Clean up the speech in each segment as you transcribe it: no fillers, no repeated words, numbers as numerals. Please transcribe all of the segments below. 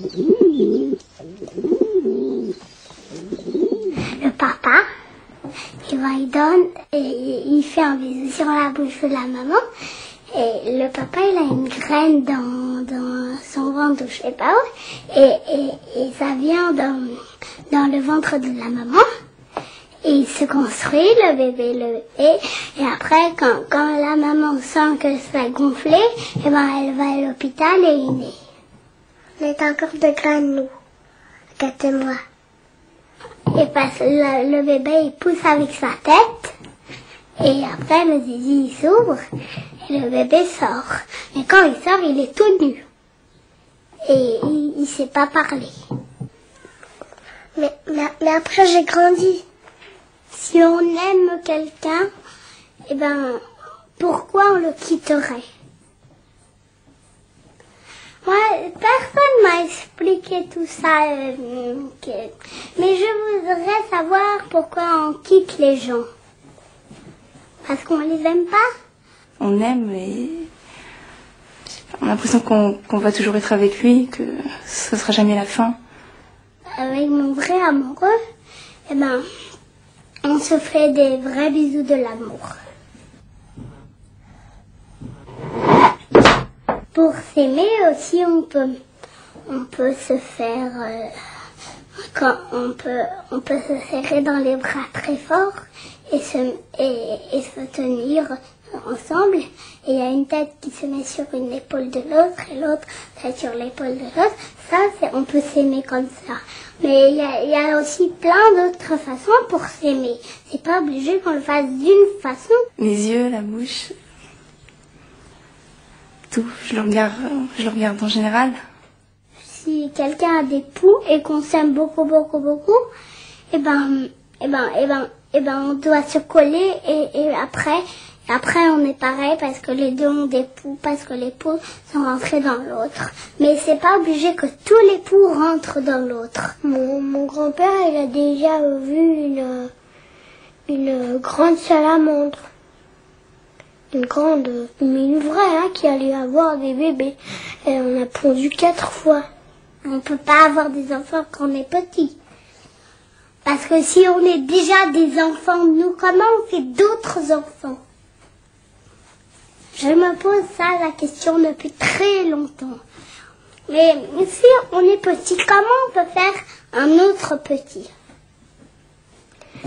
Le papa, il donne et il fait un bisou sur la bouche de la maman. Et le papa, il a une graine dans son ventre, je sais pas où, et ça vient dans le ventre de la maman. Et il se construit, le bébé. Et après, quand la maman sent que ça a gonflé, et ben elle va à l'hôpital et il naît. On est encore de graines, nous, 4 mois. Et parce que le bébé, il pousse avec sa tête. Et après, le zizi, il s'ouvre. Et le bébé sort. Mais quand il sort, il est tout nu. Et il sait pas parler. Mais après, j'ai grandi. Si on aime quelqu'un, eh ben, pourquoi on le quitterait? Moi, personne m'a expliqué tout ça. Mais je voudrais savoir pourquoi on quitte les gens. Parce qu'on les aime pas? On aime, mais on a l'impression qu'on va toujours être avec lui, que ce sera jamais la fin. Avec mon vrai amoureux, eh ben, on se fait des vrais bisous de l'amour. Pour s'aimer aussi, on peut se faire, quand on peut se serrer dans les bras très fort et se tenir ensemble. Et il y a une tête qui se met sur une épaule de l'autre et l'autre tête sur l'épaule de l'autre. Ça, on peut s'aimer comme ça. Mais il y a aussi plein d'autres façons pour s'aimer. C'est pas obligé qu'on le fasse d'une façon. Les yeux, la bouche, tout. Je le regarde en général. Si quelqu'un a des poux et qu'on s'aime beaucoup, eh ben, on doit se coller et après on est pareil parce que les deux ont des poux, parce que les poux sont rentrés dans l'autre. Mais c'est pas obligé que tous les poux rentrent dans l'autre. Mon grand-père, il a déjà vu une grande salamandre. Une grande, mais une vraie, qui allait avoir des bébés. Et on a pondu 4 fois. On peut pas avoir des enfants quand on est petit. Parce que si on est déjà des enfants, nous, comment on fait d'autres enfants? Je me pose la question depuis très longtemps. Mais si on est petit, comment on peut faire un autre petit?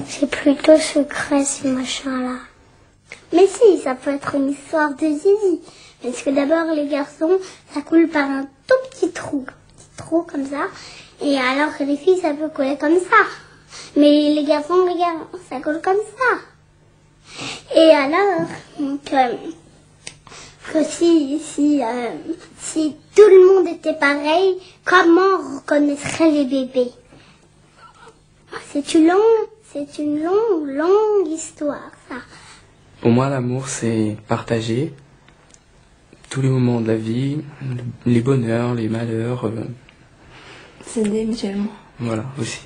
C'est plutôt secret, ces machins-là. Mais si, ça peut être une histoire de zizi. Parce que d'abord, les garçons, ça coule par un tout petit trou comme ça. Et alors que les filles, ça peut couler comme ça. Mais les garçons, regarde, ça coule comme ça. Et alors, que si tout le monde était pareil, comment on reconnaîtrait les bébés? C'est une longue histoire, ça. Pour moi, l'amour, c'est partager tous les moments de la vie, les bonheurs, les malheurs. S'aider mutuellement. Voilà, aussi.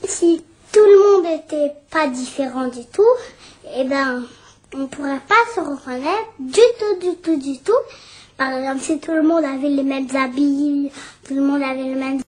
Si tout le monde n'était pas différent du tout, eh ben, on pourrait pas se reconnaître du tout. Par exemple, si tout le monde avait les mêmes habits, tout le monde avait les mêmes